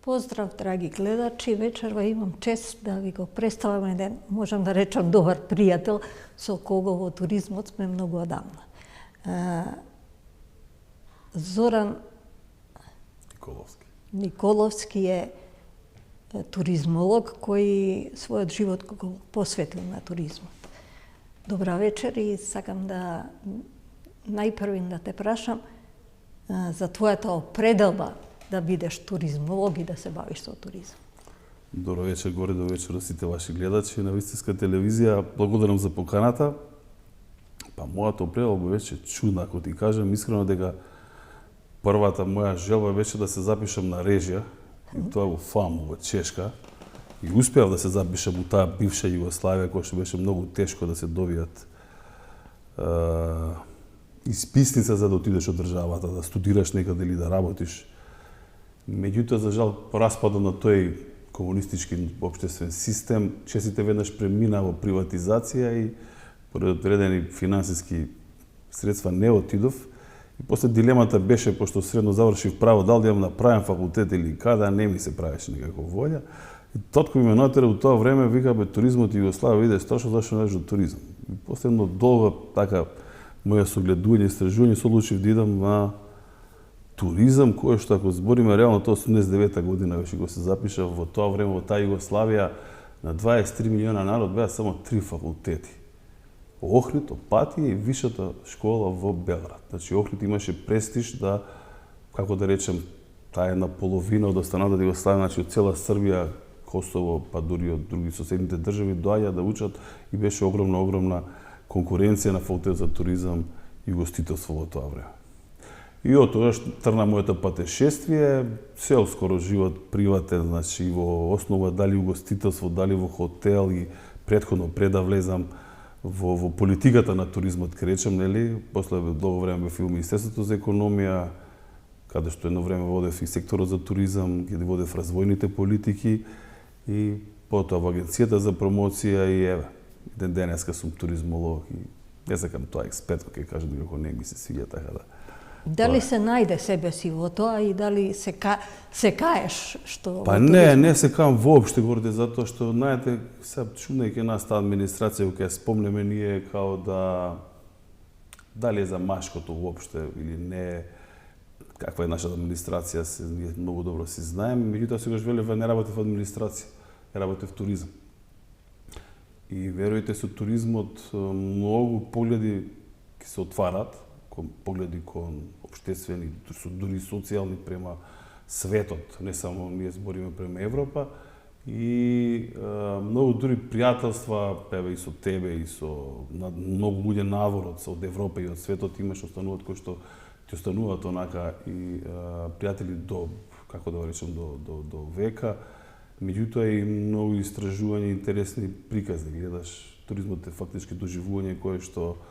Поздрав, драги гледачи. Вечерва имам чест да ви го представам еден, можам да речам, добар пријател со кого во туризмот сме многу одамна. Зоран Николовски е туризмолог кој својот живот го посветил на туризмот. Добра вечер и сакам да најпрвин да те прашам за твојата определба да бидеш туризмолог и да се бавиш со туризам. Добро вечер, горе до вечер сите ваши гледачи на Вистинска телевизија. Благодарам за поканата. Па мојата определба беше чудна, ако ти кажам искрено дека првата моја желба беше да се запишам на режија, и тоа во ФАМ во Чешка. И успеав да се запишам у таа бивша Југославија, која што беше многу тешко да се добијат исписница за да отидеш од државата, да студираш некаде или да работиш. Меѓутоа, за жал, по распадот на тој комунистички општествен систем, честите веднаш премина во приватизација и поред одредени финансиски средства не отидов. И после дилемата беше, пошто средно завршив право, дали да имам направен факултет или каде, не ми се правеше некако волја. И татко ми ме натера у тоа време, вика, бе, туризмот и Југославија иде страшно, зашто не до туризам. И после едно долго така моја согледување и истражување се одлучив да идам на туризам, кој што ако збориме реално, тоа 89-та година беше го се запишав во тоа време во таа Југославија на 23 милиона народ беа само 3 факултети. Охрид, Опатија и Висшата школа во Белград. Значи Охрид имаше престиж да, како да речем, таа една половина од останата Југославија, значи од цела Србија, Косово, па дури од други соседните држави доаѓа да учат и беше огромна конкуренција на факултет за туризам и гостителство во тоа време. И од тогаш трна моето патешествие, скоро живот приватен, значи во основа дали угостителство, дали во хотел и претходно пред да влезам во политиката на туризмот, ке речем, нели, после долго време бев и во Министерството за економија, каде што едно време водев и секторот за туризам, каде водев развојните политики и потоа во Агенцијата за промоција и еве, ден денеска сум туризмолог и не сакам тоа експерт кој ќе каже дека не ми се свиѓа така да. Дали се најде себе си во тоа и дали се каеш што... Па не се каам воопште горде, затоа што, знаете, сега чуднајќи нас таа администрација, која спомнеме ние као да... Дали е за машкото воопште или не, каква е нашата администрација, ние многу добро си знаеме, меѓутоа сегаш велев не работи во администрација, работи в туризам. И верујте, со туризмот многу погледи ќе се отварат, погледи кон општествени, дури социјални према светот, не само ние збориме према Европа, и многу дури пријателства, еве и со тебе, и со многу луѓе наворот од Европа и од светот имаш остануваат кои што ти остануваат онака и пријатели до, како да го речем, до века. Меѓутоа и многу истражувања, интересни приказни. Гледаш, туризмот е фактички доживување кое што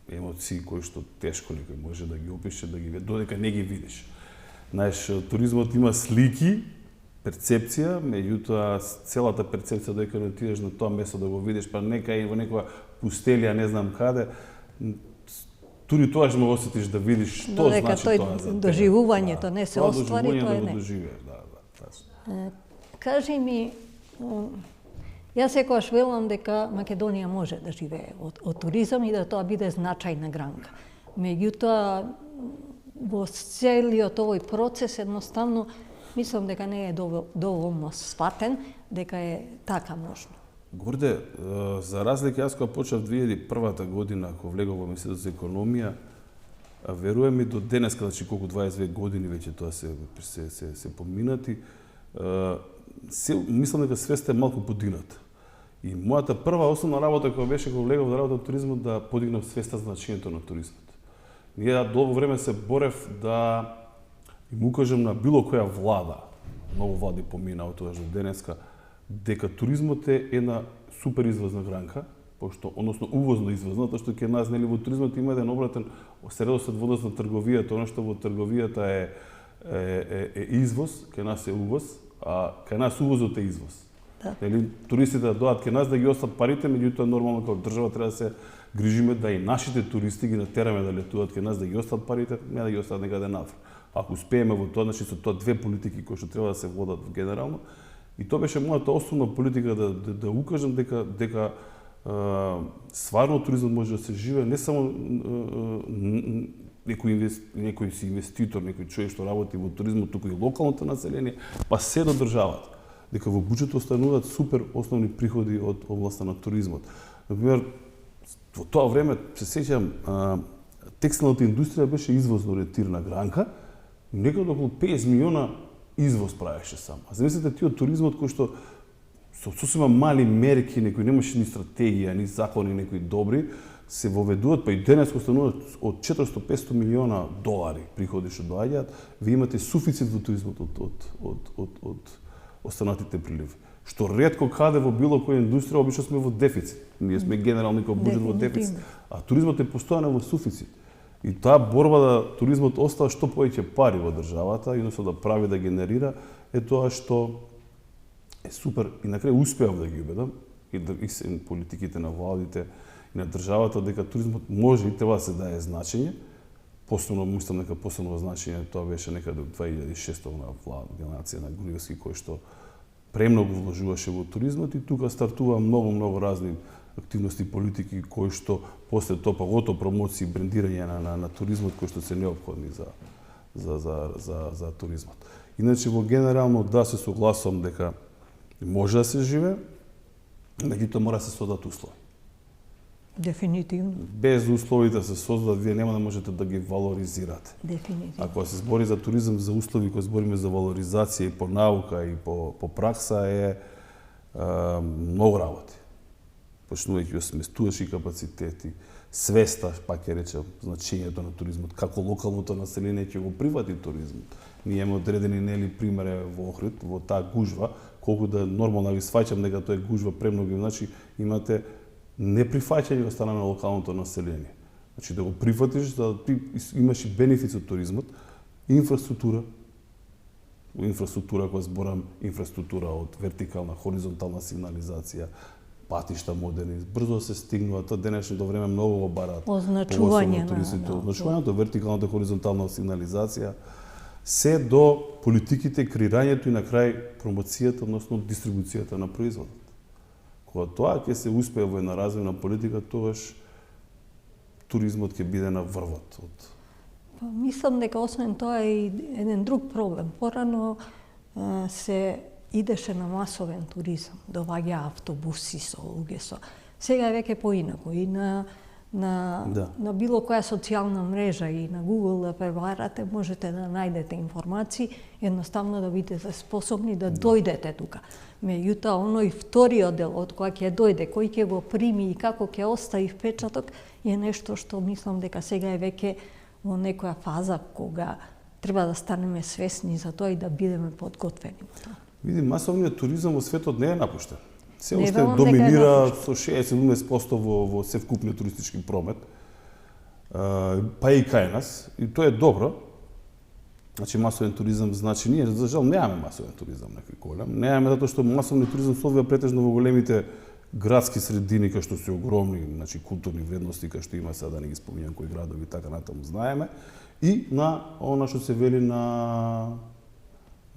емоции кои што тешко некој може да ги опише, да ги додека не ги видиш. Знаеш, туризмот има слики, перцепција, меѓутоа целата перцепција додека не отидеш на тоа место да го видиш, па нека и во некоја пустелија, не знам каде, тури тоа ќе ме осетиш да видиш што значи тоа за тебе. Доживувањето не се оствари, тоа е не. Кажи ми, јас секогаш велам дека Македонија може да живее од туризам и да тоа биде значајна гранка. Меѓутоа, во целиот овој процес, едноставно, мислам дека не е доволно сватен, дека е така можно. Горде, за разлика, јас кога почнав 2001 година, кога влегов во Министерството за економија, верувам и до денеска, значи колку 22 години веќе тоа се поминати, мислам дека свеста е малку подигната. И мојата прва основна работа која беше кога влегов да работам туризмот, да подигнам свеста значењето на туризмот. Ние долго време се борев да им укажам на било која влада, многу влади поминаа од тоа до денеска, дека туризмот е една супер извозна гранка, пошто, односно увозно извозна, тоа што кај нас, нели, во туризмот има еден обратен средосед во однос на трговијата, она што во трговијата е извоз, кај нас е увоз, а кај нас увозот е извоз. Да. Нели, туристите да доаат кај нас да ги остат парите, меѓутоа нормално како држава треба да се грижиме да и нашите туристи ги натераме да летуваат кај нас, да ги остат парите, не да ги остат некаде надвор. Ако успееме во тоа, значи со тоа две политики кои што треба да се водат генерално, и тоа беше мојата основна политика да укажам дека стварно туризмот може да се живее не само некој си инвеститор, некој човек што работи во туризмот, туку и локалното население, па се до државата. Дека во буџетот остануваат супер основни приходи од областа на туризмот. Например, во тоа време се сеќавам, текстилната индустрија беше извозно ориентирана гранка, некаде околу 50 милиона извоз правеше само. А замислете ти од туризмот кој што со сосема мали мерки, некои немаше ни стратегија, ни закони некои добри, се воведуваат, па и денес остануваат од 400-500 милиона долари приходи што доаѓаат, ви имате суфицит во туризмот од останатите приливи. Што ретко каде во било која индустрија обично сме во дефицит. Ние сме генерално како буџет во дефицит, а туризмот е постојано во суфицит. И таа борба да туризмот остава што повеќе пари во државата, односно да прави, да генерира, е тоа што е супер. И на крај успеав да ги убедам и политиките на владите и на државата дека туризмот може и треба да се даде значење. Посебно мислам дека посебно значење тоа беше некаде од 2006 на генерација на Груевски кој што премногу вложуваше во туризмот и тука стартува многу разни активности и политики кои што после тоа погото промоција и брендирање на туризмот кои што се неопходни за туризмот. Иначе во генерално да се согласувам дека може да се живее, меѓутоа мора да се создадат услови. Дефинитивно. Без условите да се создадат, вие нема да можете да ги валоризирате. Дефинитивно. Ако се збори за туризам, за услови, кои збориме за валоризација и по наука и по пракса е многу работи. Почнувајќи од сместувачки капацитети, свеста, пак ќе речем, значењето на туризмот, како локалното население ќе го прифати туризмот. Ние имаме одредени нели примери во Охрид, во таа гужва, колку да нормално ви сваќам дека тоа е гужва премногу, значи имате неприфаќање од страна на локалното население. Значи да го прифатиш, да ти имаш и бенефит од туризмот, инфраструктура, кога зборам инфраструктура од вертикална, хоризонтална сигнализација, патишта модерни, брзо се стигнува, тоа денешното време многу го бараат. Означување на означувањето, вертикалната, хоризонтална сигнализација, се до политиките, креирањето и на крај промоцијата, односно дистрибуцијата на производот. Кога тоа ќе се успее во една развојна политика, тогаш туризмот ќе биде на врвот. Мислам дека освен тоа е и еден друг проблем. Порано се идеше на масовен туризам, доваѓа автобуси со луѓе со. Сега е веќе поинаку и на било која социјална мрежа и на Google да пребарате, можете да најдете информации, едноставно да бидете способни да дојдете тука. Меѓутоа, оној вториот дел од која ќе дојде, кој ќе го прими и како ќе остави впечаток, е нешто што мислам дека сега е веќе во некоја фаза кога треба да станеме свесни за тоа и да бидеме подготвени во тоа. Види, масовниот туризам во светот не е напуштен. Се уште доминира со 60-70% во севкупниот туристички промет, па и кај нас, и тоа е добро. Значи, масовен туризам значи, ние за жал немаме масовен туризам некој голем. Немаме затоа што масовниот туризам се одвива претежно во големите градски средини кај што се огромни, значи културни вредности кај што има, сега да не ги споминјам кои градови, така натаму знаеме, и на она што се вели на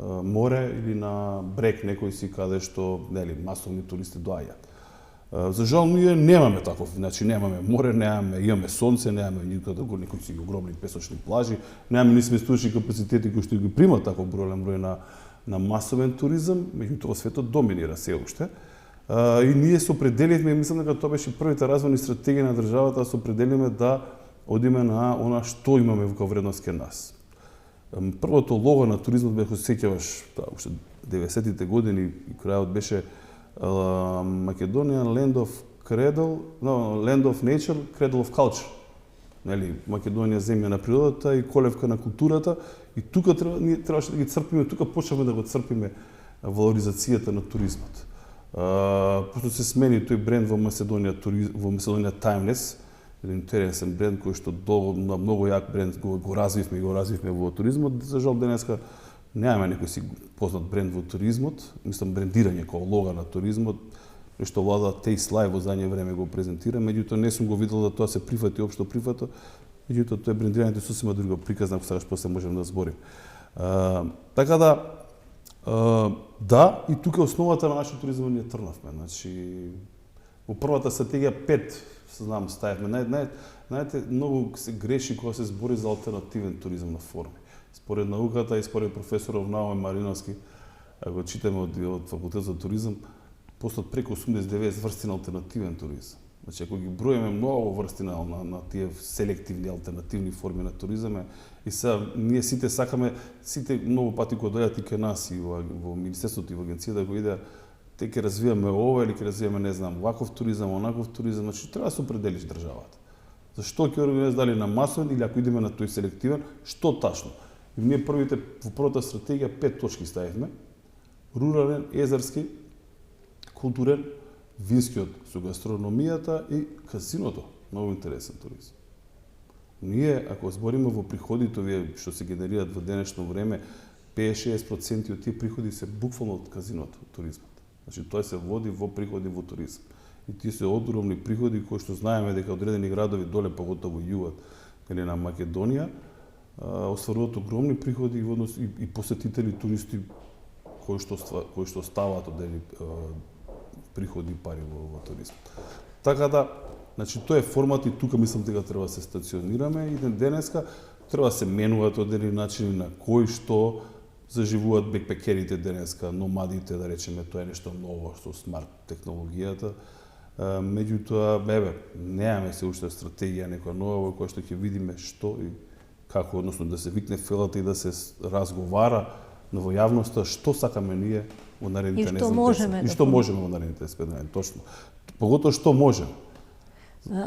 море или на брег некој си каде што нели масовни туристи доаѓаат. За жал ние немаме таков, значи немаме море, имаме сонце, немаме никаде некои си огромни песочни плажи, немаме ни сместувачки капацитети кои што ги примат таков голем број на масовен туризам, меѓутоа светот доминира се уште. И ние се определивме, мислам дека тоа беше првите развојни стратегии на државата, да се определиме да одиме на она што имаме во вредност кај нас. Првото лого на туризмот бе, ако се сеќаваш, уште 90-тите години и крајот беше Македонија Land of Nature, Cradle of Culture. Нели, Македонија земја на природата и колевка на културата, и тука ние требаше да ги црпиме, тука почнавме да го црпиме валоризацијата на туризмот. Пошто се смени тој бренд во Macedоnia Timeless, еден интересен бренд кој што на многу як бренд го развивме во туризмот. За жал денеска немаме некој си познат бренд во туризмот, мислам брендирање како лога на туризмот, што влада Taste Live во задње време го презентира, меѓутоа не сум го видел да тоа се прифати општо прифата меѓутоа тоа брендирањето сосема друго приказна, ако сакаш после можеме да зборим. Така да, да, и тука основата на нашиот туризам ние трнавме. Значи, во првата стратегија 5, знам, ставивме. Знаете, многу се греши кога се збори за алтернативен туризам на форми. Според науката и според професоров Наоме Мариновски, ако читаме од факултет за туризам, постојат преку 89 врсти на алтернативен туризам. Значи, ако ги броиме многу врсти на тие селективни, алтернативни форми на туризам, и сега ние сите сакаме, сите многу пати кога дојдат и кај нас и во Министерството и во Агенција да го иде, те ќе развиваме ова или ќе развиваме, не знам, ваков туризам, онаков туризам, значи треба да се определиш државата. Зашто ќе организираш дали на масовен или ако идеме на тој селективен, што тачно? И ние во првата стратегија 5 точки ставивме. Рурален, езерски, културен, винскиот со гастрономијата и казиното. Многу интересен туризам. Ние, ако збориме во приходите овие што се генерираат во денешно време, 50-60% од тие приходи се буквално од казиното, туризмот. Значи тоа се води во приходи во туризам. И тие се огромни приходи кои што знаеме дека одредени градови доле, поготово југот, каде на Македонија, остваруваат огромни приходи и однос и посетители, туристи кои што ставаат одредени приходи и пари во туризмот. Така да, значи тоа е формат и тука мислам дека треба да се стационираме и денеска треба да се менуваат одредени начини на кои што заживуваат бекпекерите денеска, номадите, да речеме, тоа е нешто ново со смарт технологијата. Меѓутоа, немаме се уште стратегија некоја нова во која што ќе видиме што и како, односно да се викне фелата и да се разговара во јавноста што сакаме ние во наредните 10 години. И што можеме во наредните 5 години, точно. Поготоа што можеме.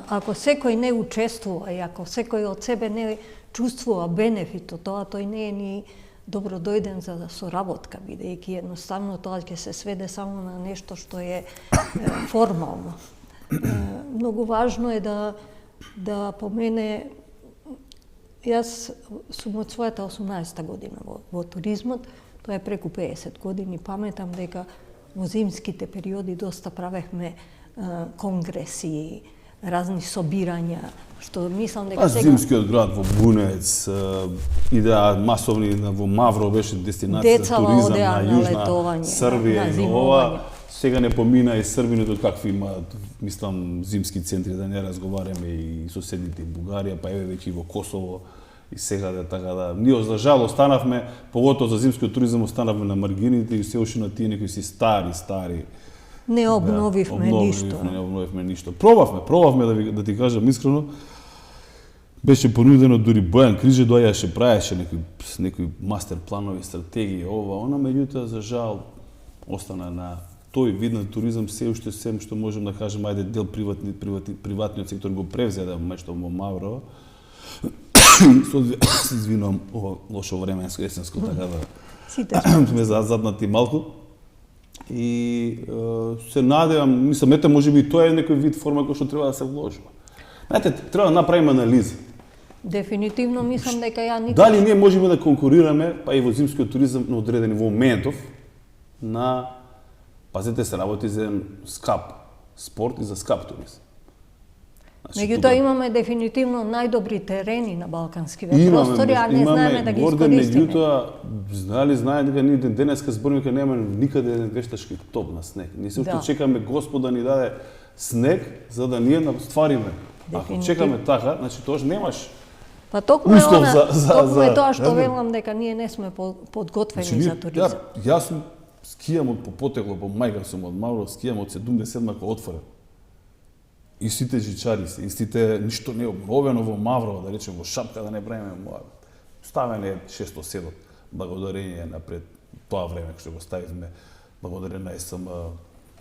Ако секој не учествува и ако секој од себе не чувствува бенефит од тоа, тој не е ни добро дојден за соработка, бидејќи едноставно тоа ќе се сведе само на нешто што е формално. Многу важно е да помене. Јас сум од својата 18-та година во туризмот, тоа е преку 50 години. Паметам дека во зимските периоди доста правехме конгреси, разни собирања, што мислам дека сега... Зимскиот град во Бунец, идеа масовни во Мавро беше дестинација за туризам на Јужна Србија и ова. Сега не помина и србините какви имаат, мислам, зимски центри, да не разговараме и соседните и Бугарија, па еве веќе и во Косово. И сега така да... Ние, за жал, останавме, поготово за зимскиот туризам, останавме на маргините и се уште на тие некои си стари. Не обновивме ништо. Не обновивме ништо. Пробавме да ти кажам искрено. Беше понудено, дури Бојан Криже доаѓаше, правеше некои мастер планови, стратегии, она, меѓутоа, за жал, остана на тој вид на туризам се уште сем што можем да кажем, ајде дел приватниот сектор го превзе да мешто во Мавро. Се извинувам, ова лошо временско, есенско, така да сме заднати малку. И се надевам, мислам, ете, можеби и тоа е некој вид форма кој што треба да се вложува. Знаете, треба да направиме анализа. Дефинитивно мислам дека ја никој... Дали ние можеме да конкурираме, па и во зимскиот туризам на одредени моментов, на, пазете, се работи за скап спорт и за скап туризам. Меѓутоа имаме дефинитивно најдобри терени на балканскиве простори, а не знаеме да ги искористиме. Меѓутоа, знае дека ние денеска збориме дека нема никаде вештачки топ на снег. Ние се уште чекаме Господ да ни даде снег за да ние ствариме. Ако чекаме така, значи тоа немаш. Па токму е тоа што велам дека ние не сме подготвени за туризам. Јас сум скијам од потекло, по мајка сум од Мавро, скијам од 77 кога отворен. Истите жичари се, истите ништо не е обновено во Мавро, да речем во Шапка, да не правиме ставен е 607 благодарение на пред тоа време што го ставивме, благодарение на СМ,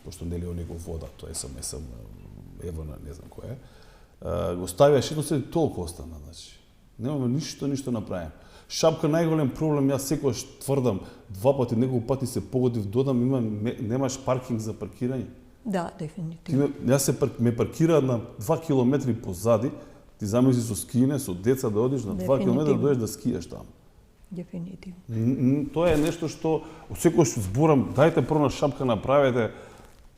пошто не лео него вода, тоа е СМ Евона, не знам кој е. Го ставија 607 толку остана, значи. Немаме ништо направено. Шапка најголем проблем, јас секогаш тврдам, 2 пати, неколку пати се погодив, додам, немаш паркинг за паркирање. Да, дефинитивно. Јас ме паркираат на 2 километри позади, ти замисли со скијање, со деца да одиш на 2 километри да дојдеш да скијаш таму. Дефинитивно. Тоа е нешто што секогаш зборам, дајте прво на Шапка направете,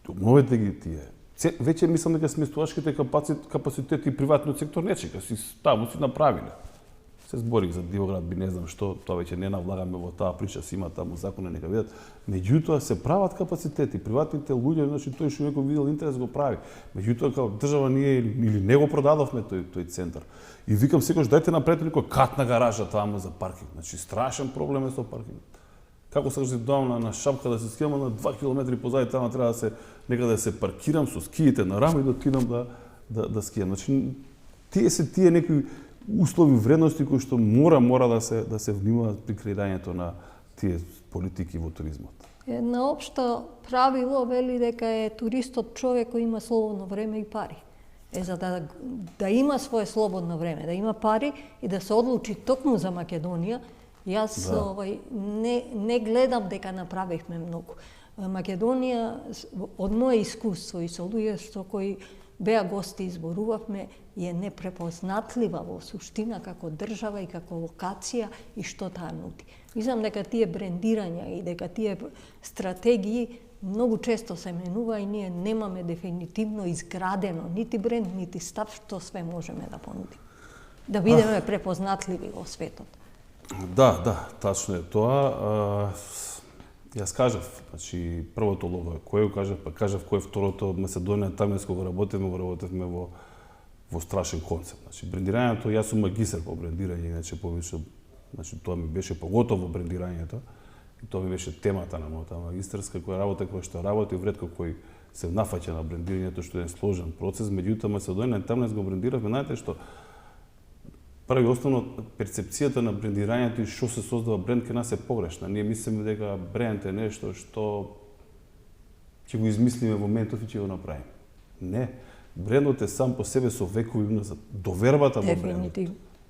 обновете ги тие веќе мислам дека сместувачките капацитети и приватниот сектор не чека, си таму си направиле. Се зборих за Дивоград, би не знам што, тоа веќе не навлагаме во таа прича, си има таму закони нека видат. Меѓутоа се прават капацитети, приватните луѓе, значи тој што некој видел интерес го прави. Меѓутоа како држава ние или не го продадовме тој центар. И викам секогаш дајте направете некоја катна гаража таму за паркинг. Значи страшен проблем е со паркинг. Како сакаш да доам на шапка да се скијам на 2 километри позади тама треба да се некаде да се паркирам со скиите на рама и да отидам да скијам. Значи тие некои услови, вредности кои што мора да се внимаваат при креирањето на тие политики во туризмот. Едно општо правило вели дека е туристот човек кој има слободно време и пари. За да има свое слободно време, да има пари и да се одлучи токму за Македонија, јас не гледам дека направивме многу. Македонија, од мое искуство и со луѓе со кои беа гости и зборувавме, е непрепознатлива во суштина како држава и како локација и што таа нуди. Мислам дека тие брендирања и дека тие стратегии многу често се менува и ние немаме дефинитивно изградено нити бренд, нити став што све можеме да понудиме. Да бидеме препознатливи во светот. Да, тачно е тоа. Јас кажав, значи првото лого кој го кажав, па кажав кој е второто од Македонија, таму кога работевме во страшен концепт. Значи брендирањето, јас сум магистар по брендирање, иначе повеќе, значи тоа ми беше поготово брендирањето. И тоа ми беше темата на мојата магистарска која што работи, вретко кој се нафаќа на брендирањето, што е сложен процес, меѓутоа Македонија таму го брендиравме, знаете што први основно перцепцијата на брендирањето и што се создава бренд кај нас е погрешна. Ние мислиме дека бренд е нешто што ќе го измислиме во моментов и ќе го направиме. Не, брендот е сам по себе со векови уназад. Довербата во брендот.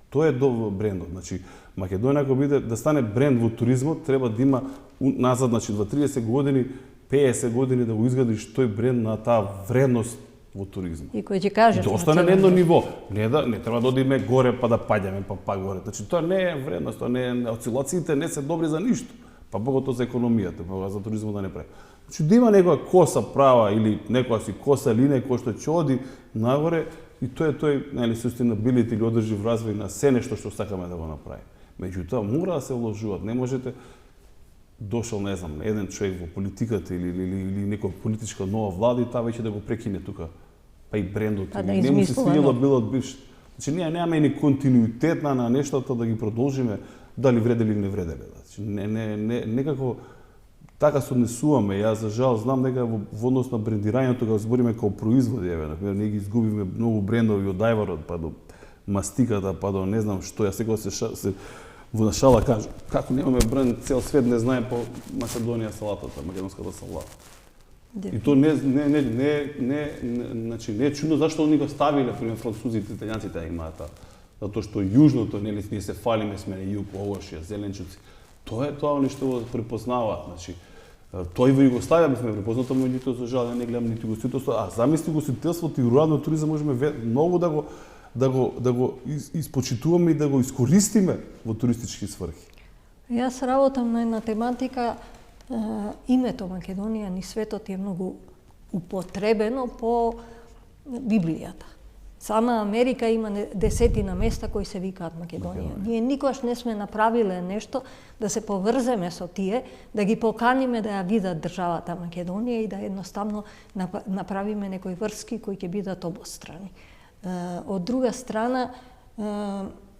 Тоа е до брендот. Значи Македонија ако биде да стане бренд во туризмот, треба да има назад, значи 30 години, 50 години да го изградиш тој бренд на таа вредност во туризмот. И кој ќе кажеш да остане на едно ниво. Не треба да одиме горе па да паѓаме па горе. Значи тоа не е вредност, тоа не е, осцилациите не се добри за ништо. Па поготово за економијата, па за туризмот да не прави. Значи да има некоја коса права или некоја си коса линија која што ќе оди нагоре и тоа е тој sustainability или одржив развој на се нешто што сакаме да го направиме. Меѓутоа мора да се вложуваат, не можете дошол, не знам, еден човек во политиката или некоја политичка нова влада и таа веќе да го прекине тука, па и брендот. Да не му се свиѓало било од бивш. Значи ние немаме ни континуитет на нештата да ги продолжиме дали вределе или не вределе. Значи некако така се однесуваме. Јас за жал знам дека во однос на брендирањето кога збориме како производи, например, ние ги изгубивме многу брендови од ајварот па до мастиката, па до не знам што. Јас секогаш се во шала кажу, како немаме бренд, цел свет не знае по Македонија салатата, македонската салата. И то значи не е чудно зашто они го ставиле, пример французите, италијанците имаат таа. Затоа што јужното, нели, ние се фалиме, сме на југ, овошје, зеленчуци. Тоа е тоа нешто го препознаваат, значи тоа и во Југославија бевме препознато, меѓутоа за жал не гледам ниту гостителство, а замисли гостителството и руралниот туризам можеме многу да го испочитуваме и да го искористиме во туристички сфрхи. Јас работам на една тематика, името Македонија ни светот е многу употребено по Библијата. Сама Америка има десетина места кои се викаат Македонија. Ние никогаш не сме направиле нешто да се поврземе со тие, да ги поканиме да ја видат државата Македонија и да едноставно направиме некои врски кои ќе бидат обострани. Од друга страна,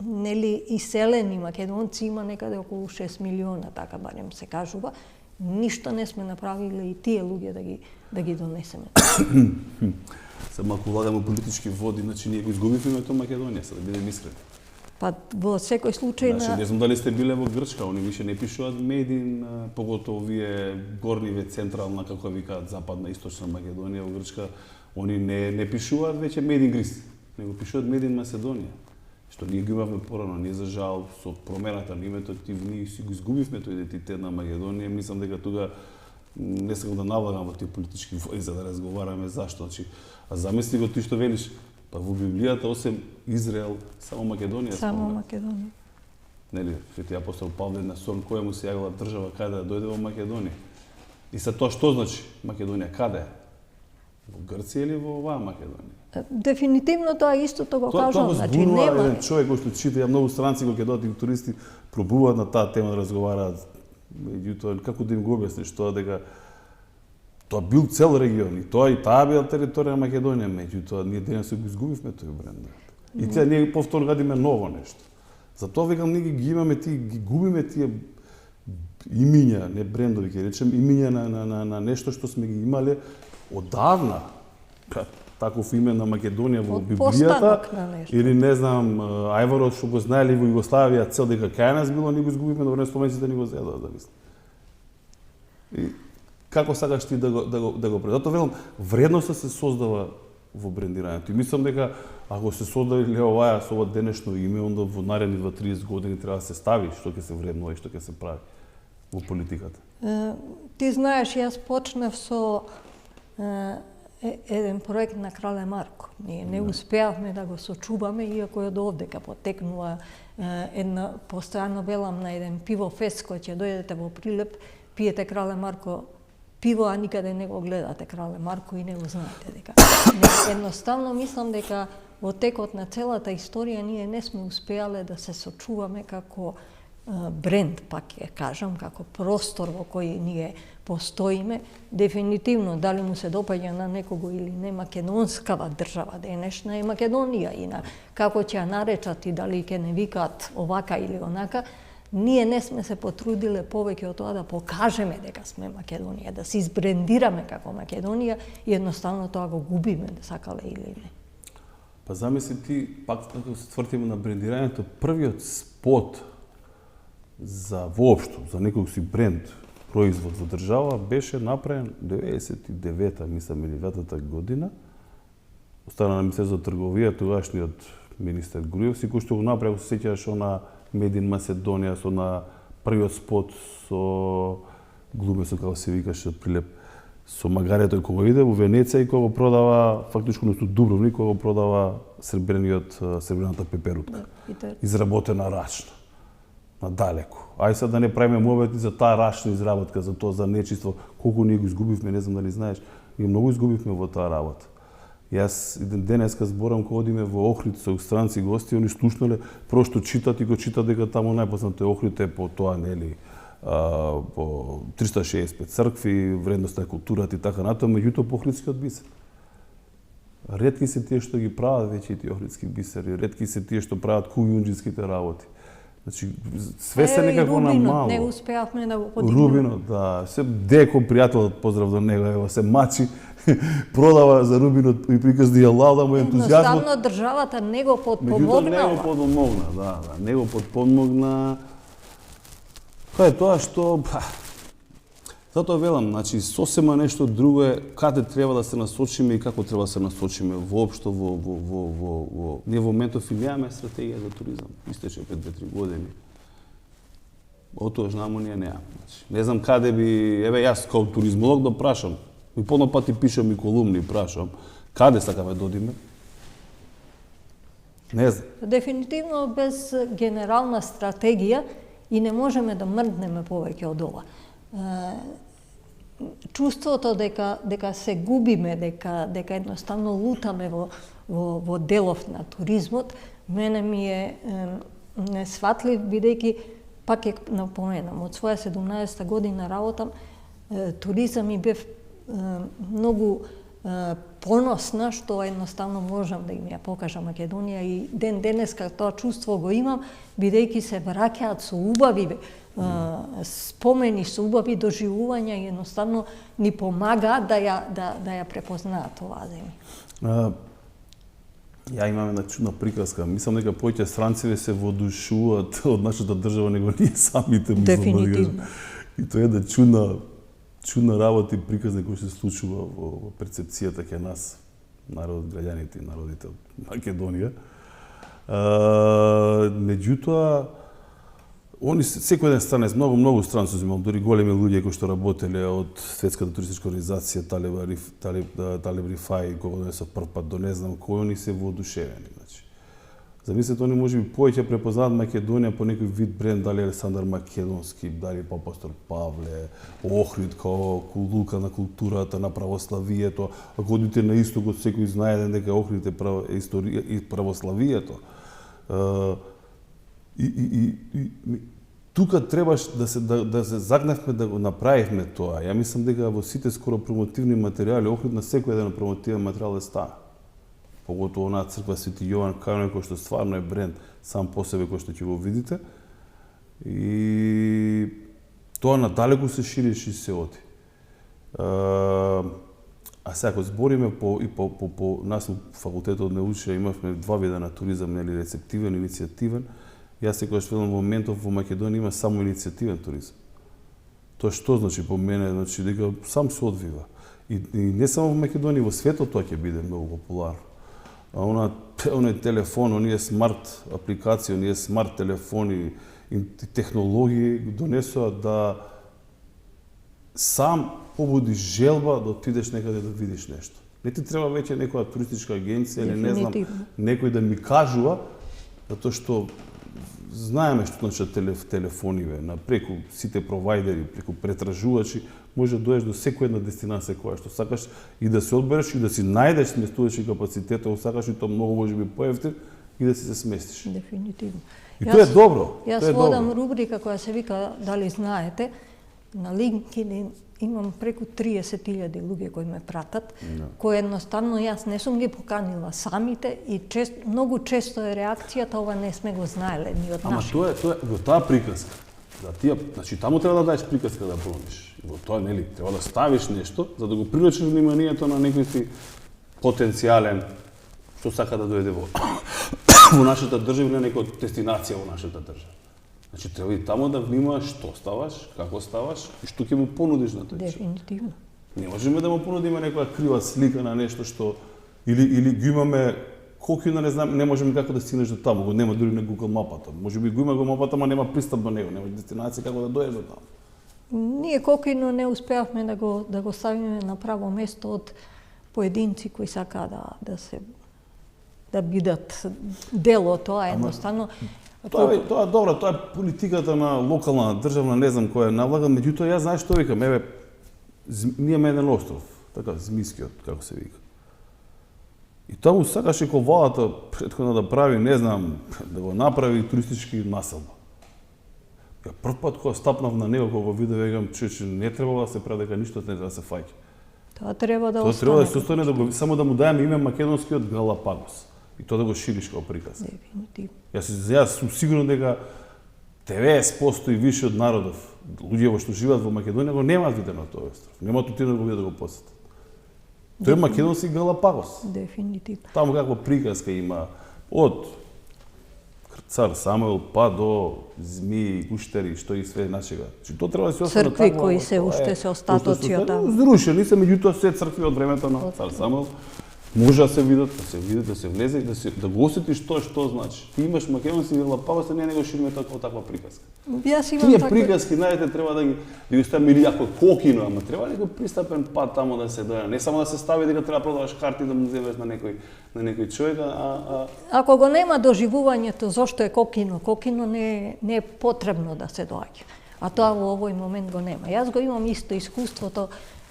нели иселени македонци има некаде околу 6 милиона, така барем се кажува. Ништо не сме направиле и тие луѓе да ги донесеме. Се малку влагаме политички води, значи ние го изгубивме името Македонија, за да бидеме искрени. Па во секој случај значи, не знам дали сте биле во Грчка, они више не пишуваат Медин, поготово овие горниве централна, како викаат западна, источна Македонија во Грчка, они не пишуваат веќе Медин Грис, него пишуваат Медин Македонија. Што ние го имавме порано, ние за жал со промената на името, ние си го изгубивме тој идентитет на Македонија, мислам дека тука не сакам да навлагам во тие политички води за да разговараме зашто, значи, а замисли го ти што велиш, па во Библијата осем Израел само Македонија само Македонија. Нели, свети апостол Павле на сон која му се јавила држава каде да дојде во Македонија. И са тоа што значи Македонија каде е? Во Грција или во оваа Македонија? Дефинитивно тоа истото го Тоа кажам, го значи збунува нема. еден човек кој што чита, ја многу странци кога ќе доаѓаат туристи пробуваат на таа тема да разговараат. Меѓутоа како да им го објасниш тоа дека тоа бил цел регион и тоа и таа била територија на Македонија, меѓутоа ние денес го изгубивме тој бренд. И сега ние повторно радиме ново нешто. Затоа викам ние ги имаме ги губиме тие имиња, не брендови, ќе речем имиња на нешто што сме ги имале одавна. Таков име на Македонија во Библијата или не знам Ајворот што го знаеле во Југославија цел дека кај нас било, ние го изгубивме, но време словенците ни го зедоа, да мислам. И како сакаш ти да го Затоа велам, вредноста се создава во брендирањето. И мислам дека ако се создавиле оваа со ова денешно име, онда во наредни 20-30 години треба да се стави што ќе се вреднува и што ќе се прави во политиката. Ти знаеш, јас почнав со еден проект на Крале Марко. Ние не успеавме да го сочуваме, иако од овдека потекнува една, постојано велам на еден пивофест кој ќе дојдете во Прилеп, пиете Крале Марко пиво, а никаде не го гледате Крале Марко и не го знаете дека. Едноставно мислам дека во текот на целата историја ние не сме успеале да се сочуваме како бренд, пак ќе кажам, како простор во кој ние постоиме. Дефинитивно, дали му се допаѓа на некого или не, македонскава држава денешна е Македонија и на како ќе ја наречат и дали ќе не викаат овака или онака, ние не сме се потрудиле повеќе од тоа да покажеме дека сме Македонија, да се избрендираме како Македонија и едноставно тоа го губиме, сакале или не. Па замисли ти, пак како се твртиме на брендирањето, првиот спот за воопшто, за некој си бренд, производ во држава, беше направен 99-та, мислам, или 2000-та година. Остана на Министерство за трговија, тогашниот министер Груевски, кој што го направи, се сеќаваш она Made in Macedonија, со на првиот спот со глумецот, како се викаше, Прилеп, со магарето кога иде во Венеција и кога го продава, фактичко на Дубровник, кога го продава сребрената пеперутка, изработена рачно, надалеку. Ај сега да не правиме мовети за таа рачна изработка, за тоа, за нечиство, колку ние го изгубивме, не знам дали знаеш, ние многу изгубивме во таа работа. Јас денеска зборам кога одиме во Охрид со странци гости, они слушнале, просто читат и го читат дека таму најпознато е Охрид е по тоа, нели, по 365 цркви, вредност на културата и така натаму, меѓутоа по Охридскиот бисер. Ретки се тие што ги прават веќе тие Охридски бисери, ретки се тие што прават кујунџиските работи. Значи, све се некако на мало. Не успеавме да го подигнеме. Рубинот, да. Се деко пријателот, поздрав до него, ево се мачи, продава за Рубинот и приказни јалал да му ентузијазмот. Едноставно државата не го подпомогнала. Меѓутоа не го подпомогна, да, не го подпомогна. Тоа е тоа што, затоа велам, значи сосема нешто друго е каде треба да се насочиме и како треба да се насочиме воопшто во ние во моментов и немаме стратегија за туризам. Истече пред 2-3 години. Отоаш намо ние немаме. Значи, не знам каде би, еве јас како туризмолог да прашам, и полно пати пишам и колумни прашам, каде сакаме да одиме? Не знам. Дефинитивно без генерална стратегија и не можеме да мрднеме повеќе од ова. Чувството дека се губиме, дека едноставно лутаме во делов на туризмот, мене ми е несватлив, бидејќи, пак ја напоменам, од своја 17-та година работам, туризам и бев многу поносна што едноставно можам да им ја покажам Македонија и ден денеска тоа чувство го имам, бидејќи се враќаат со убави спомени, со убави доживувања и едноставно ни помагаат да ја препознаат оваа земја. Ја имам една чудна приказка. Мислам дека повеќе странци се воодушуваат од нашата држава него ние самите. Дефинитивно. И тоа е една чудна работа и приказна која се случува во перцепцијата кај нас, народот, граѓаните и народите од Македонија. Меѓутоа, они секој ден странец, многу странци имам, дури големи луѓе кои што работеле од Светската туристичка организација, Талеб Рифај, кога донесо прв пат до не знам кој, они се воодушевени. Значи, Замислете, они може би повеќе препознаат Македонија по некој вид бренд, дали Александар Македонски, дали апостол Павле, Охрид као лука на културата, на православието. Ако одите на истокот, секој знае дека Охрид е историја и православието. Тука требаш да се загнавме да го направивме тоа. Ја мислам дека во сите скоро промотивни материјали, Охрид на секој еден промотивен материјал е става. Поготово онаа црква Свети Јован Кајно, кој што стварно е бренд сам по себе, кој што ќе го видите. И тоа надалеку се шириш и се оди. А сега, ако збориме по нас во факултетот на Учија, имавме два вида на туризам, нели, рецептивен, иницијативен. Јас секогаш велам во моментов во Македонија има само иницијативен туризам. Тоа што значи по мене, значи дека сам се одвива. И не само во Македонија, во светот тоа ќе биде многу популарно. А оној телефон, оние смарт апликации, оние смарт телефони и технологии донесоа да сам побуди желба да отидеш некаде да видиш нешто. Не ти треба веќе некоја туристичка агенција или не знам, некој да ми кажува, затоа што знаеме што значат телефониве, преку сите провайдери, преку претражувачи, може да доеш до секоја една дестинација која што сакаш и да се одбереш и да си најдеш сместувачи капацитета, ако сакаш и тоа многу може би поевтин и да си се сместиш. Дефинитивно. И тоа е добро. Јас водам рубрика која се вика Дали знаете, на LinkedIn имам преку 30.000 луѓе кои ме пратат, кои едноставно јас не сум ги поканила самите и многу често е реакцијата ова не сме го знаеле ни од нашите. Ама тоа е во таа приказка. Да тие, значи таму треба да даеш приказка да понудиш. Во тоа нели треба да ставиш нешто за да го привлечеш вниманието на некој си потенцијален што сака да дојде во нашата држава или некоја дестинација во нашата држава. Значи треба и таму да внимаваш што ставаш, како ставаш и што ќе му понудиш на тој човек. Дефинитивно. Не можеме да му понудиме некоја крива слика на нешто што или ги имаме Кокина, не знам, не можеме како да стигнеш до таму, го нема дури на Google мапата. Може би го има го мапата, ама нема пристап до него, нема дестинација како да дојдеш до таму. Ние Кокино не успеавме да го ставиме на право место од поединци кои сака да бидат дел од тоа, едноставно. Тоа добро, тоа е политиката на локална државна, не знам која е навлага, меѓутоа јас знаеш што викам, ние имаме еден остров, така Змискиот, како се вика. И таму сакаше ковалата претходно да прави, не знам, да го направи туристички населба. Ја прв пат кога стапнав на него, кога го видев, вегам, че не требало да се прави, дека ништо не треба да се фаќа. Тоа треба да остане. Тоа треба да се остане, само да му дајаме име македонскиот Галапагос. И тоа да го шириш како приказ. Дефинитивно. Јас сум сигурен дека 90% и више од народов, луѓе што живеат во Македонија, го немаат видено тој остров. Немаат отидено да го видат да го посетат. Тој е македонски Галапагос. Дефинитивно. Таму каква приказка има од цар Самуил па до змии, гуштери, што и све нашега. Тоа треба да се остане така. Цркви кои се уште се остатоци од таму. Зрушени се, меѓутоа се цркви од времето на цар Самуил. Може да се видат, да се влезе и да го осетиш тоа што значи. Ти имаш македонски Галапагос, не го шириме таква приказка. Јас имам тие приказки, знаете, треба да ги ставиме или ако Кокино, ама треба некој пристапен пат таму да се дојде. Не само да се стави дека треба продаваш карти да му земеш на некој човек, Ако го нема доживувањето зошто е Кокино, Кокино не е потребно да се доаѓа. А тоа во овој момент го нема. Јас го имам исто искуството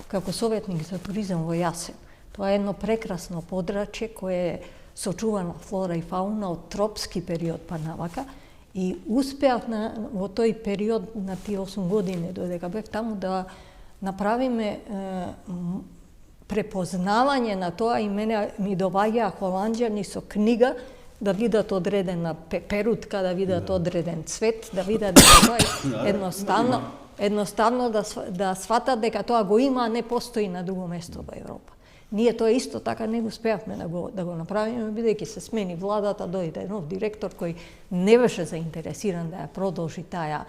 како советник за туризам во Јасен. Тоа е едно прекрасно подрачје кое е сочувана флора и фауна од тропски период па навака и успеав во тој период на тие 8 години додека бев таму да направиме препознавање на тоа и мене ми доваѓаа холанѓани со книга да видат одредена пеперутка, да видат одреден цвет, да видат дека тоа е едноставно да сватат дека тоа го има, а не постои на друго место во Европа. Ние тоа исто така не успеавме да го направиме, бидејќи се смени владата, дојде нов директор кој не беше заинтересиран да ја продолжи таа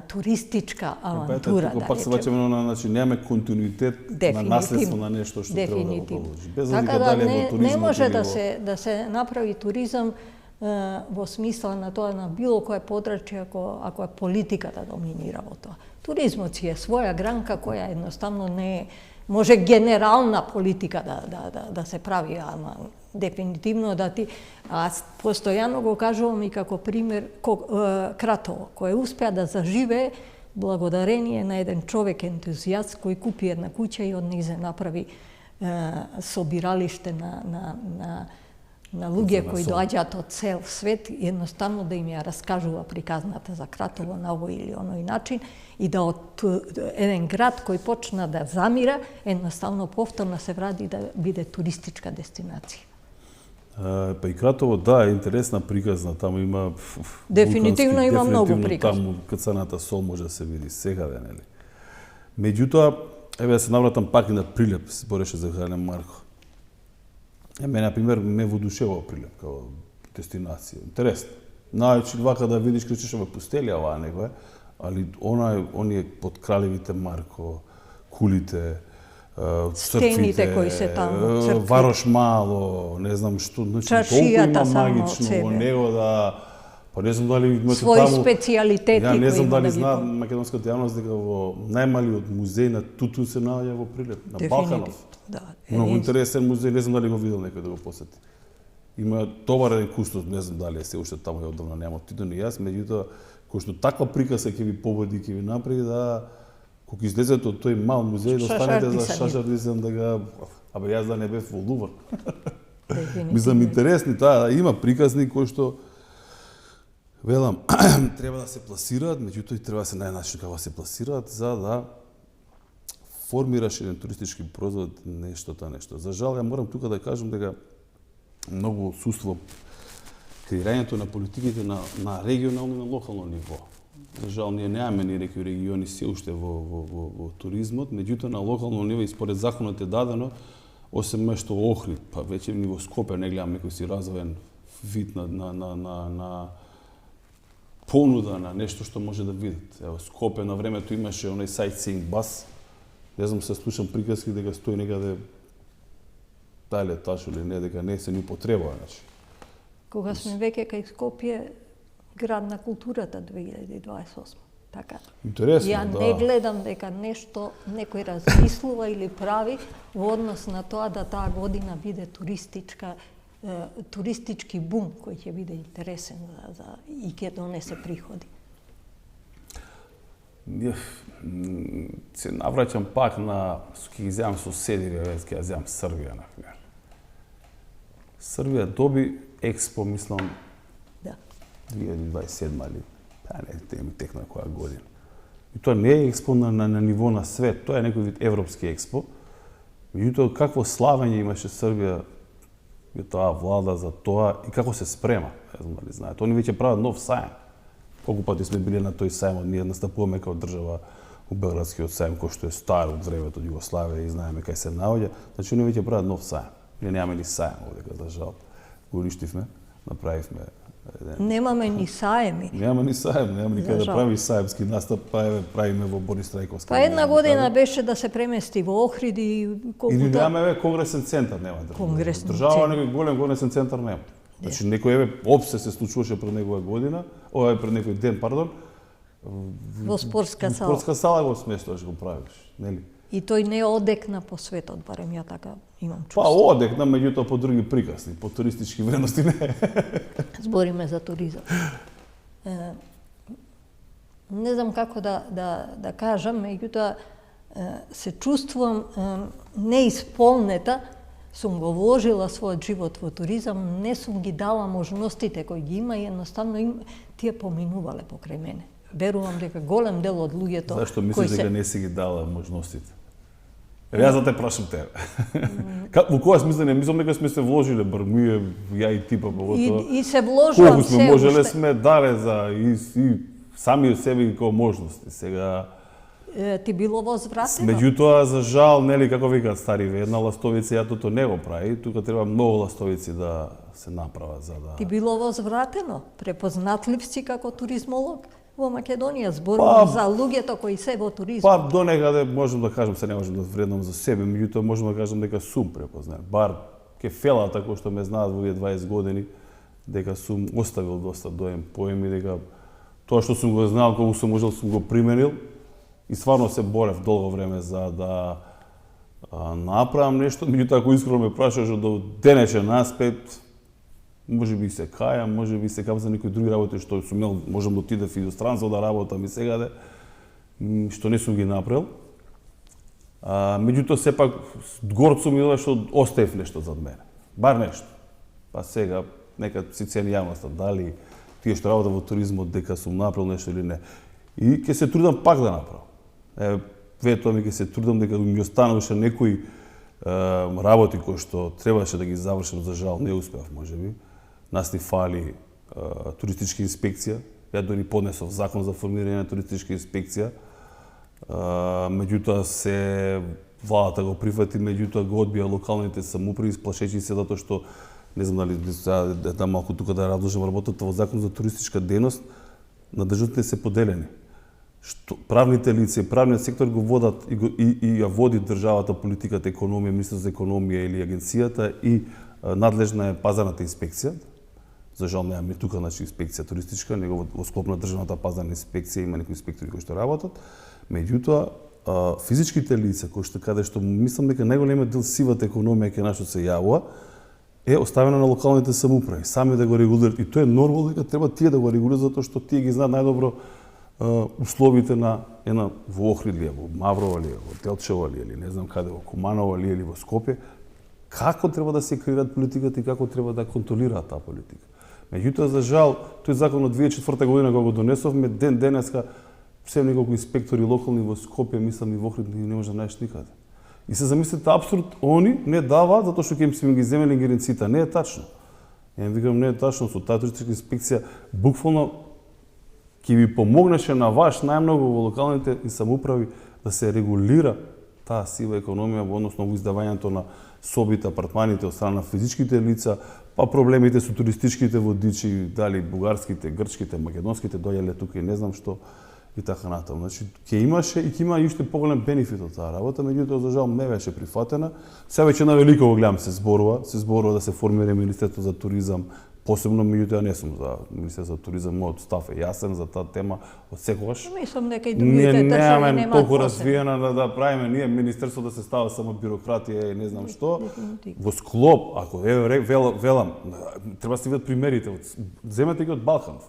туристичка авантура. Пак се враќаме на, значи, немаме континуитет на наследство на нешто што треба да го продолжи. Без така да не може да се направи туризам во смисла на тоа на било кое подрачје ако е политиката доминира во тоа. Туризмот си е своја гранка која едноставно Може генерална политика да се прави, ама дефинитивно да ти... А постојано го кажувам и како пример Кратово, кој успеа да заживее благодарение на еден човек ентузијаст кој купи една куќа и од неј се направи собиралиште на луѓе кои доаѓаат од цел свет, едноставно да им ја раскажува приказната за Кратово на овој или оној начин и да од еден град кој почна да замира, едноставно повторно се вради да биде туристичка дестинација. Па и Кратово, да, е интересна приказна, таму има Дефинитивно има многу приказни. Таму кацаната сол може да се види секаде, нели? Меѓутоа, еве да се навратам пак и на Прилеп, се збореше за Гален Марко. Мене, например, ме воодушевува Прилеп како дестинација. Интересно. Најчи вака да видиш кричиш во пустелија оваа некоја, али оние под кралевите Марко, кулите, стените кои се таму, црквите. Варош мало, не знам што, значи толку има магично во него да па не знам дали имате своји таму специјалитети кои не знам дали да знаат македонската јавност дека во најмалиот музеј на тутун се наоѓа во Прилеп, на Балканов. Да, Многу интересен музеј, не знам дали го видел некој да го посети. Има товарен кустос, не знам дали е се уште таму, ја одамна немам отиден и јас, меѓутоа кој што таква приказка ќе ви пободи, ќе ви направи да кога излезете од тој мал музеј, да останете за шашардисен да ga... Абе, јас да не бев во Лувр. Мислам, интересни, таа, има приказни кои што, велам, треба да се пласираат, меѓутоа и треба да се најде начин како се пласираат, за да формираш еден туристички производ, нешто. За жал, ја морам тука да кажам дека многу отсуства креирањето на политиките на регионално и на локално ниво. За жал, ние немаме ни некои региони се уште во туризмот, меѓутоа на локално ниво и според законот е дадено, осем што Охрид, па веќе ни во Скопје не гледам некој си развоен вид на понуда на нешто што може да видат. Ево, Скопје на времето имаше оној sightseeing бас, не знам се слушам приказки дека стои некаде дали ташо или не, дека не се ни употребува, значи. Кога сме веќе кај Скопје, град на културата 2028. Така. Интересно, ја да. не гледам дека нешто некој размислува или прави во однос на тоа да таа година биде туристички бум кој ќе биде интересен и ќе донесе приходи. Се навраќам пак на, ќе ги земам соседи, ќе ја земам Србија, например. Србија доби експо, мислам, 2027 или не ми текна која година. И тоа не е експо на ниво на свет, тоа е некој вид европски експо. Меѓутоа, какво славење имаше Србија и таа влада за тоа и како се спрема, не знам дали знаете. Они веќе прават нов сајм. Колку пати сме били на тој сајм, ние настапуваме како држава у Белградскиот сајм, кој што е стар од времето од Југославија и знаеме кај се наоѓа. Значи, они веќе прават нов сајм. Ние немаме ни сајм овде, за жал. Го уништивме, направивме. Немаме ни саеми. Нема ни саем, нема ни каде да прави саемски настап, па еве правиме во Борис Трајковска. Па една година беше да се премести во Охрид и колку или немаме конгресен центар, нема држава, некој голем конгресен центар нема. Значи некој еве опсе се случуваше пред некоја година, пред некој ден, пардон. Во спортска сала. Спортска сала го сместуваш, го правиш, нели? И тој не одекна по светот, барем ја така имам чувство. Па одекна, меѓутоа по други приказни, по туристички вредности не. Збориме за туризам. Не знам како да кажам, меѓутоа се чувствувам неисполнета, сум го вложила својот живот во туризам, не сум ги дала можностите кои ги има и едноставно тие поминувале покрај мене. Верувам дека голем дел од луѓето Зашто мислиш дека не си ги дала можностите? Јас да те прашам тебе. Во која смисла не мислам дека сме се вложиле, бар ние, ја и ти па поготово. И се вложувам колку сме можеле сме дале за и сами од себе како можности. Сега ти било возвратено? Меѓутоа, за жал, нели, како викаат стариве, една ластовица јатото не го прави, тука треба многу ластовици да се направат за да... Ти било возвратено? Препознатлив си како туризмолог во Македонија, зборувам за луѓето кои се во туризмот. Па до некаде можам да кажам, се не можам да вреднам за себе, меѓутоа можам да кажам дека сум препознат. Бар кефелата кои што ме знаат во овие 20 години, дека сум оставил доста доем поем и дека тоа што сум го знал, колку сум можел, сум го применил и стварно се борев долго време за да направам нешто, меѓутоа ако искрено ме прашаш до денешен аспект, може би се кајам, може би се кајам за некои други работи што сум имал, можам да отидев и до странство да работам и сега што не сум ги направил. Меѓутоа сепак горд сум и што оставив нешто зад мене. Бар нешто. Па сега нека си цени јавноста дали тие што работат во туризмот дека сум направил нешто или не. И ќе се трудам пак да направам. Ветувам и ќе се трудам дека ми остануваше некои работи кои што требаше да ги завршам, за жал не успеав можеби. Нас ни фали туристичка инспекција. Ја дори поднесов закон за формирање на туристичка инспекција. Меѓутоа се владата го прифати, меѓутоа го одбија локалните самоуправи, сплашејќи се затоа што не знам дали да малку тука да продолжам работата во закон за туристичка дејност, надежностите се поделени. Што правните лица и правниот сектор го водат и ја води државата, политиката, економија, Министерството за економија или агенцијата и надлежна е пазарната инспекција. За жал немаме тука инспекција туристичка, него во склоп на државната пазарна инспекција има некои инспектори кои што работат. Меѓутоа, физичките лица кои што каде што мислам дека најголемиот дел сивата економија кај нас што се јавува е оставено на локалните самоуправи, сами да го регулираат. И тоа е нормално дека треба тие да го регулираат затоа што тие ги знаат најдобро условите на една во Охрид ли, во Маврово ли, во Телчево ли, или не знам каде, во Куманово ли, или во Скопје, како треба да се креираат политиката и како треба да контролираат таа политика. Меѓутоа, за жал, тој закон од 2004 година кога го донесовме, денеска се неколку инспектори локални во Скопје, мислам и во Охрид не може да најдеш никаде. И се замислите абсурд, они не даваат затоа што ќе им ги земели ингеренциите. Не е тачно. Ја викам, не е тачно, со таа туристичка инспекција буквално ќе ви помогнеше на ваш најмногу во локалните и самоуправи да се регулира таа сива економија во однос на издавањето на собите, апартманите од страна на физичките лица, па проблемите со туристичките водичи, дали бугарските, грчките, македонските дојале тука и не знам што и така натаму. Значи, ќе имаше и ќе има уште поголем бенефит од таа работа, меѓутоа за жал не беше прифатена. Сега веќе на велико го гледам се зборува да се формира Министерство за туризам, посебно меѓутоа не сум за Министерство за туризам, мојот став е јасен за таа тема од секогаш. Мислам дека и другите држави немаат толку развиена да правиме ние Министерство да се става само бирократија и не знам што. Во склоп, ако велам, треба да се видат примерите. Земете ги од Балкан.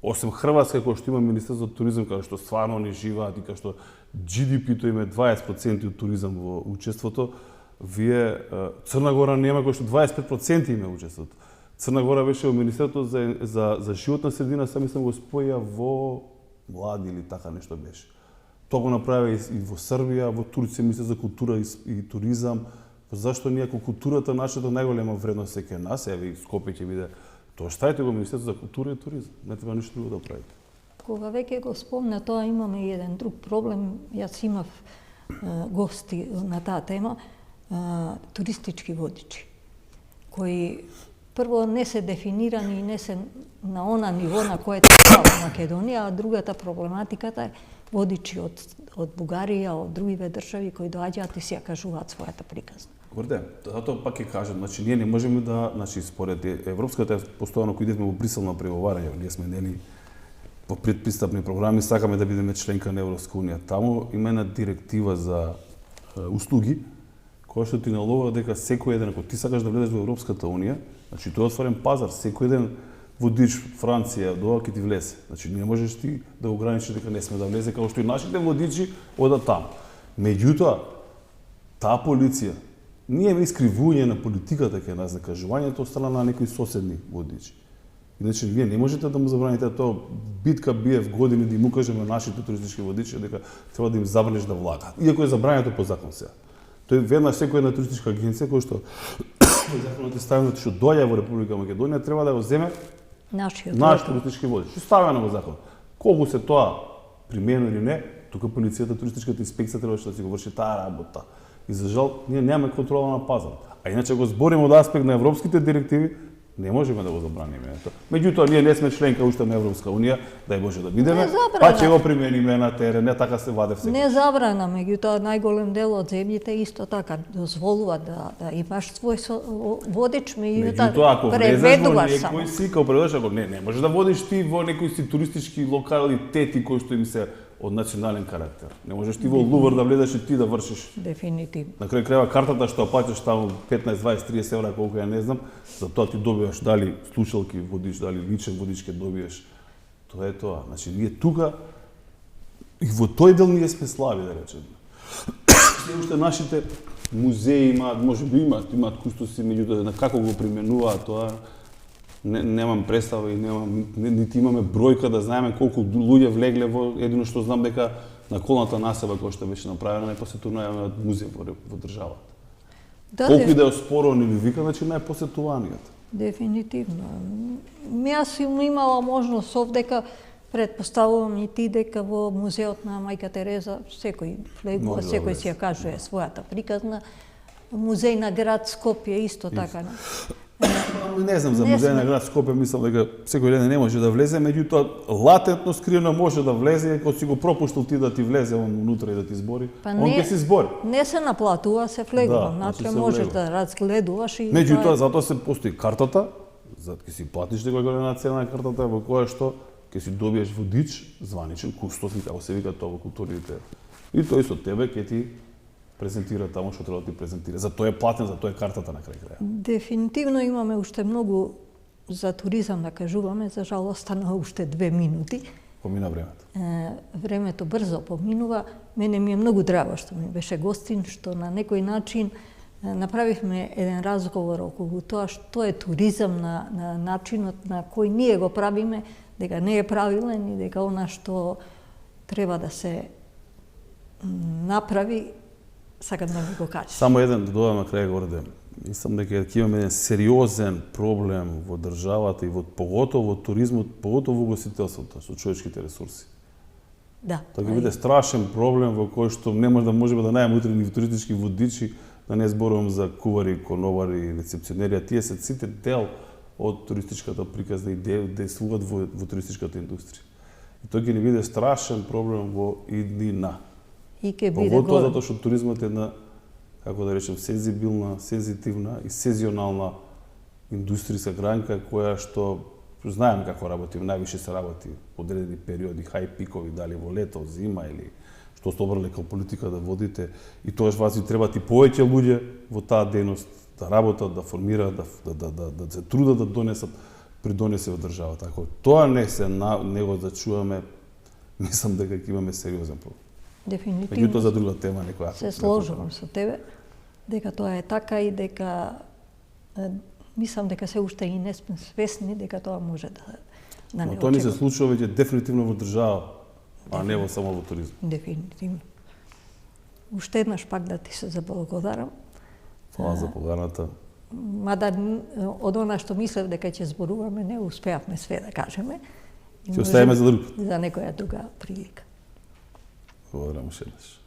Осем Хрватска, кој што има Министерство за туризам, каде што стварно не живеат и каде што GDP-то им е 20% од туризам во учеството, вие Црна Гора нема кој што 25% има учеството. Црна Гора беше во Министерството за животна средина, сами сам го споја во млади или така нешто беше. Тоа го направи и во Србија, во Турција, мисля за култура и туризам. Зашто ние ако културата нашата најголема вредност е кај нас, еве Скопје ќе биде. Тоа ставите го Министерство за култура и туризам. Не треба ништо друго да правите. Кога веќе го спомна тоа, имаме и еден друг проблем. Јас имав гости на таа тема, туристички водичи, кои прво не се дефинирани и не се на она ниво на кое треба во Македонија, а другата проблематиката е водичи од Бугарија, од другиве држави кои доаѓаат и си ја кажуваат својата приказна. Горде, затоа пак ќе кажам, значи ние не можеме да, значи според европската постојано кои идевме во Брисел на преговарање, ние сме нели во предпристапни програми, сакаме да бидеме членка на Европска унија. Таму има една директива за услуги која што ти налогува дека секој еден, ако ти сакаш да влезеш во Европската унија, значи тоа е отворен пазар, секој еден водич Франција до ќе ти влезе. Значи не можеш ти да ограничиш дека не сме да влезе, како што и нашите водичи одат таму. Меѓутоа, таа полиција ние имаме искривување на политиката кај нас, за кажувањето од страна на некои соседни водичи. Иначе вие не можете да му забраните тоа. Битка бие в години да им укажеме нашите туристички водичи дека треба да им забраниш да влагаат. Иако е забрането по закон сега. Тој веднаш секоја една туристичка агенција која што законот е ставено што доаѓа во Република Македонија треба да го земе нашите туристички водичи. Ставено во закон. Колку се тоа примено или не, тука полицијата, туристичката инспекција требаше да си го врши таа работа. И за жал, ние немаме контрола на пазарот. А иначе го збориме од аспект на европските директиви, не можеме да го забраниме. Меѓутоа, ние не сме членка уште на Европска унија, дај Боже да бидеме, па ќе го примениме на терен, не така се ваде секој. Не забрана, меѓутоа најголем дел од земјите исто така дозволува да имаш свој водич, меѓутоа преведуваш само. Некој си, као преведуваш, ако не можеш да водиш ти во некои си туристички локалитети кои што им се од национален карактер. Не можеш ти во Лувр да влезеш и ти да вршиш. Дефинитивно. На крај крајва картата што плаќаш таму 15, 20, 30 евра, колку ја не знам, за тоа ти добиваш дали слушалки водиш, дали личен водич ќе добиеш. Тоа е тоа. Значи, ние тука и во тој дел ние сме слаби, да речеме. Се уште нашите музеи имаат, можеби имаат кустоси, меѓутоа на како го применуваат тоа, немам представа и нити имаме бројка да знаеме колку луѓе влегле во, едино што знам дека на колната насеба која што беше направена најпосетуваниот музеј во државата. Да, Колку и да е оспоруван или вика, значи најпосетуваниот. Дефинитивно. Јас сум имала можност овдека, предпоставувам и ти, дека во музеот на Мајка Тереза секој влегува, секој си ја кажува својата приказна. Музеј на град Скопје исто така. Не знам за музеј на град Скопје, мислам дека секој ден не може да влезе, меѓутоа латентно скриено може да влезе, кога си го пропуштил ти да ти влезе он унутра и да ти збори, он ќе си збори. Не се наплатува, се влегува, внатре можеш да разгледуваш и меѓутоа затоа се постои картата, за ќе си платиш некоја голема цена на картата во која што ќе си добиеш водич, званичен, кустос, како се вика тоа во културите. И тој со тебе ќе ти презентира таму што треба да ти презентира. За тоа е платен, за тоа е картата на крај крај. Дефинитивно имаме уште многу за туризам да кажуваме, за жал остана уште 2 минути. Помина времето. Времето брзо поминува. Мене ми е многу драго што ми беше гостин, што на некој начин направивме еден разговор околу тоа што е туризам на начинот на кој ние го правиме, дека не е правилен и дека она што треба да се направи, сакам да ми го кажеш. Само еден да додам на крај горде. Мислам дека ќе имаме еден сериозен проблем во државата и поготово во туризмот, поготово во гостителството со човечките ресурси. Да. Тоа ќе биде страшен проблем во кој што не може да најдеме утре ни туристички водичи, да не зборувам за кувари, конобари, рецепционери, а тие се сите дел од туристичката приказна и действуваат во туристичката индустрија. И тоа ќе ни биде страшен проблем во иднина. И ќе биде поготово затоа што туризмот е една, како да речем, сензибилна, сензитивна и сезионална индустријска гранка која што знаеме како работи, највише се работи во одредени периоди, хај пикови, дали во лето, зима или што сте обрале како политика да водите, и тогаш вас ви требаат и повеќе луѓе во таа дејност да работат, да формираат, да се трудат да донесат придонесе во државата. Ако тоа не го зачуваме, мислам дека ќе имаме сериозен проблем. Дефинитивно. Меѓутоа за друга тема некоја. Се сложувам со тебе дека тоа е така и дека мислам дека се уште и не сме свесни дека тоа може да не. Но тоа ни се случува веќе дефинитивно во држава, а не само во туризм. Дефинитивно. Уште еднаш пак да ти се заблагодарам. Фала за поканата. Мада од она што мислев дека ќе зборуваме, не успеавме све да кажеме. Ќе оставиме за друг пат. За некоја друга прилика. Благодарам уште еднаш.